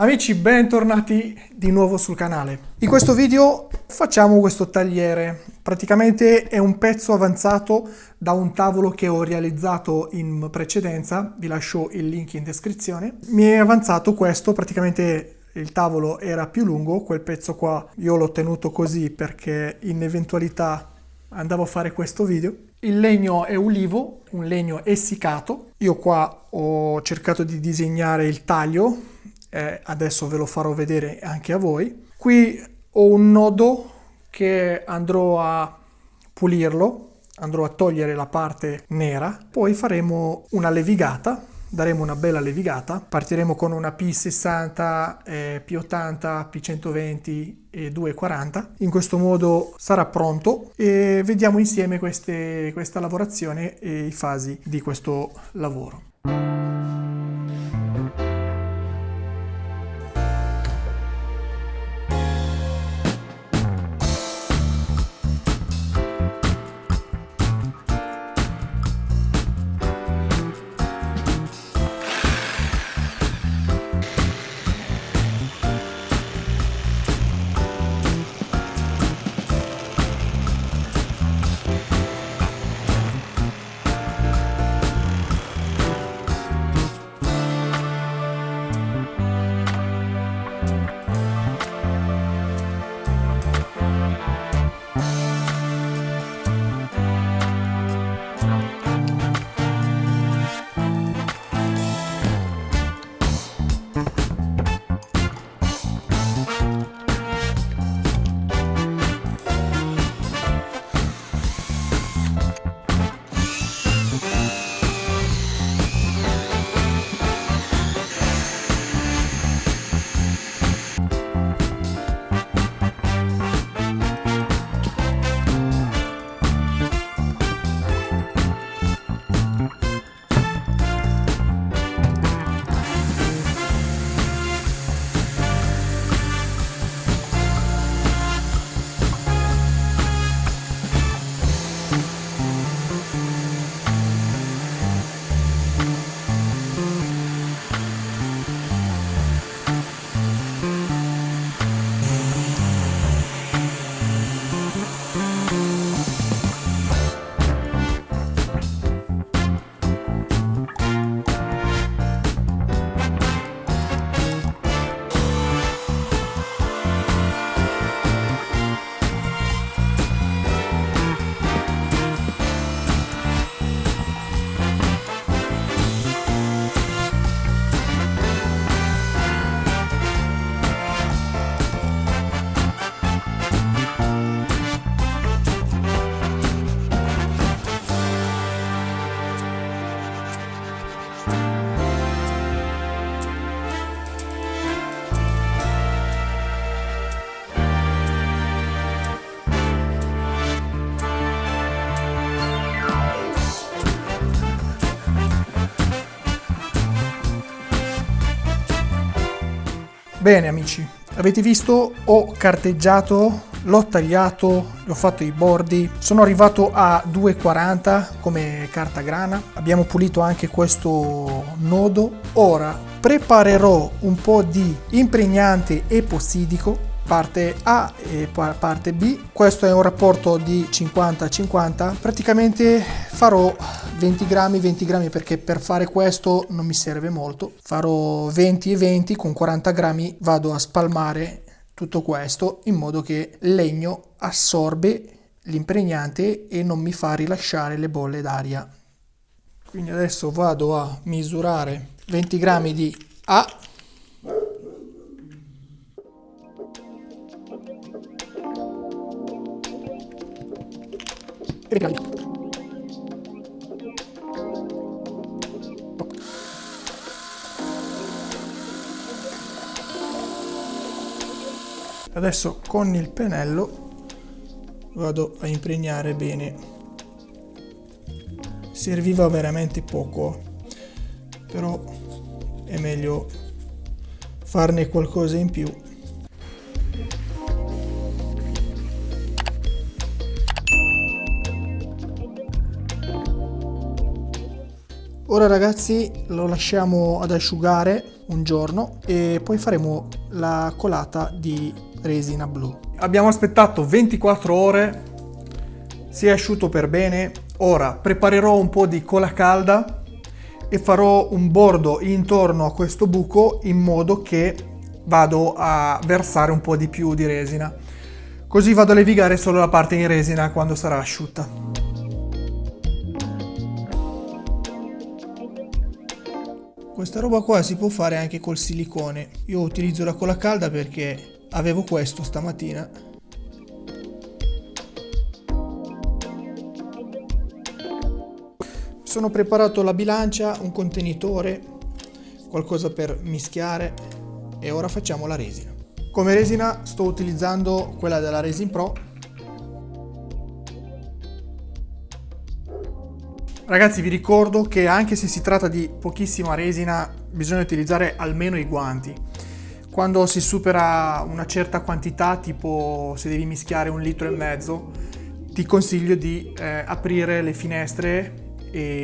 Amici, bentornati di nuovo sul canale. In questo video facciamo questo tagliere. Praticamente è un pezzo avanzato da un tavolo che ho realizzato in precedenza, vi lascio il link in descrizione. Mi è avanzato questo, praticamente il tavolo era più lungo, quel pezzo qua io l'ho tenuto così perché in eventualità andavo a fare questo video. Il legno è ulivo, un legno essiccato. Io qua ho cercato di disegnare il taglio. Adesso ve lo farò vedere anche a voi. Qui ho un nodo che andrò a pulirlo, andrò a togliere la parte nera, poi faremo una levigata, daremo una bella levigata, partiremo con una P60, P80, P120 e 240, in questo modo sarà pronto e vediamo insieme questa lavorazione e i fasi di questo lavoro. Bene amici, avete visto? Ho carteggiato, l'ho tagliato, gli ho fatto i bordi, sono arrivato a 2,40 come carta grana, abbiamo pulito anche questo nodo. Ora preparerò un po' di impregnante epossidico, parte A e parte B. Questo è un rapporto di 50-50, praticamente farò 20 grammi perché per fare questo non mi serve molto, farò 20 e 20, con 40 grammi vado a spalmare tutto questo in modo che il legno assorbe l'impregnante e non mi fa rilasciare le bolle d'aria. Quindi adesso vado a misurare 20 grammi di A. Adesso con il pennello vado a impregnare bene. Serviva veramente poco, però è meglio farne qualcosa in più. Ora ragazzi lo lasciamo ad asciugare un giorno e poi faremo la colata di resina blu. Abbiamo aspettato 24 ore, si è asciutto per bene. Ora preparerò un po' di cola calda e farò un bordo intorno a questo buco in modo che vado a versare un po' di più di resina. Così vado a levigare solo la parte in resina quando sarà asciutta. Questa roba qua si può fare anche col silicone. Io utilizzo la cola calda perché avevo questo stamattina. Sono preparato la bilancia, un contenitore, qualcosa per mischiare e ora facciamo la resina. Come resina sto utilizzando quella della Resin Pro. Ragazzi, vi ricordo che anche se si tratta di pochissima resina bisogna utilizzare almeno i guanti. Quando si supera una certa quantità, tipo se devi mischiare 1,5 litri, ti consiglio di aprire le finestre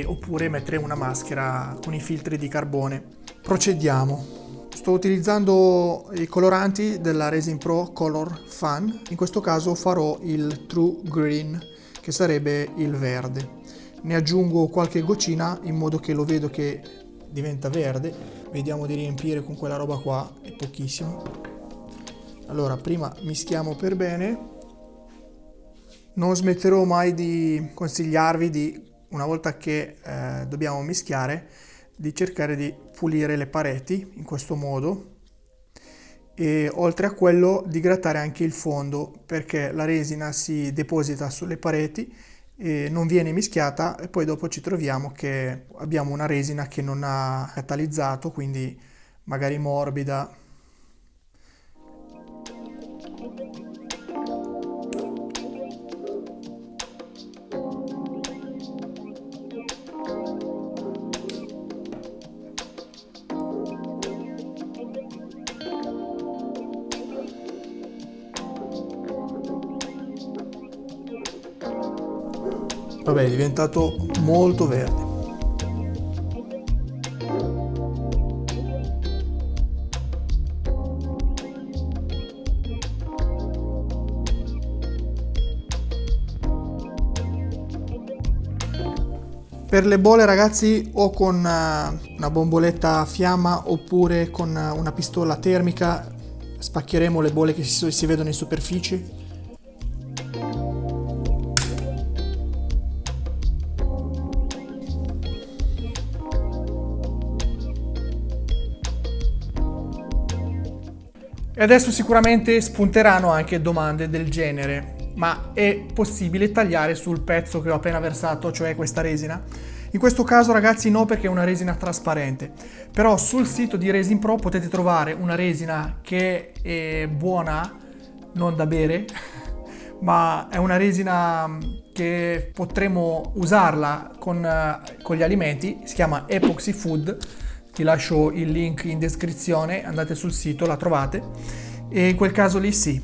oppure mettere una maschera con i filtri di carbone. Procediamo. Sto utilizzando i coloranti della Resin Pro Color Fun. In questo caso farò il True Green, che sarebbe il verde. Ne aggiungo qualche goccina in modo che lo vedo che diventa verde. Vediamo di riempire con quella roba qua, è pochissimo. Allora, prima mischiamo per bene. Non smetterò mai di consigliarvi una volta che dobbiamo mischiare, di cercare di pulire le pareti in questo modo e oltre a quello di grattare anche il fondo, perché la resina si deposita sulle pareti e non viene mischiata e poi dopo ci troviamo che abbiamo una resina che non ha catalizzato, quindi magari morbida. Vabbè, è diventato molto verde. Per le bolle ragazzi o con una bomboletta a fiamma oppure con una pistola termica spaccheremo le bolle che si vedono in superficie. E adesso sicuramente spunteranno anche domande del genere, ma è possibile tagliare sul pezzo che ho appena versato, cioè questa resina? In questo caso ragazzi no, perché è una resina trasparente, però sul sito di Resin Pro potete trovare una resina che è buona, non da bere, ma è una resina che potremo usarla con gli alimenti, si chiama Epoxy Food. Ti lascio il link in descrizione, andate sul sito, la trovate e in quel caso lì sì.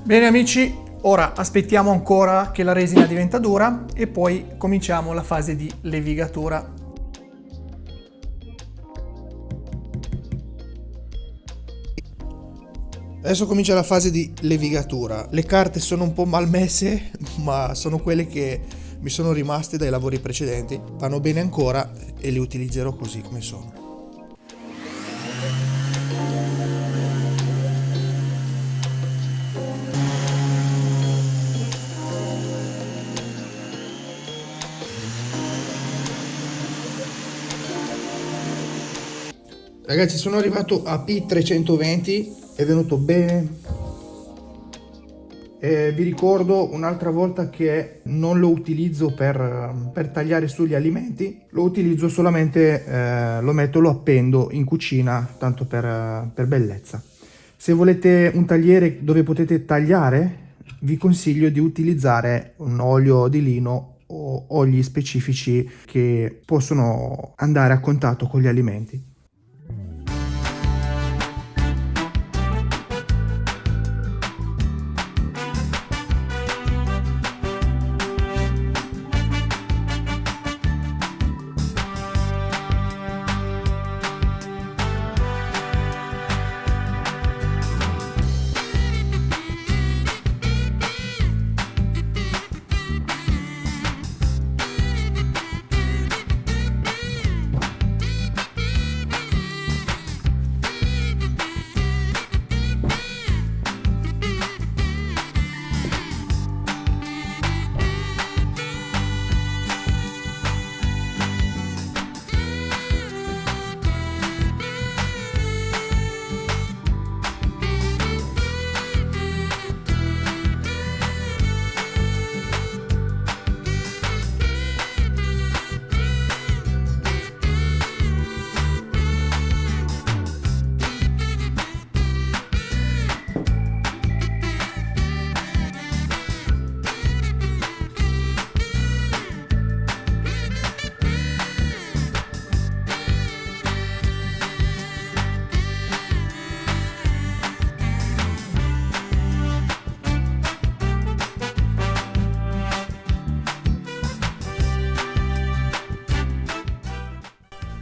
Bene amici, ora aspettiamo ancora che la resina diventa dura e poi cominciamo la fase di levigatura. Adesso comincia la fase di levigatura. Le carte sono un po' malmesse, ma sono quelle che mi sono rimaste dai lavori precedenti. Vanno bene ancora e le utilizzerò così come sono. Ragazzi, sono arrivato a P320, è venuto bene. Vi ricordo un'altra volta che non lo utilizzo per tagliare sugli alimenti, lo utilizzo solamente, lo appendo in cucina, tanto per bellezza. Se volete un tagliere dove potete tagliare, vi consiglio di utilizzare un olio di lino o oli specifici che possono andare a contatto con gli alimenti.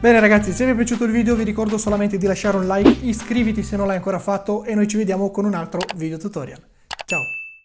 Bene ragazzi, se vi è piaciuto il video vi ricordo solamente di lasciare un like, iscriviti se non l'hai ancora fatto e noi ci vediamo con un altro video tutorial.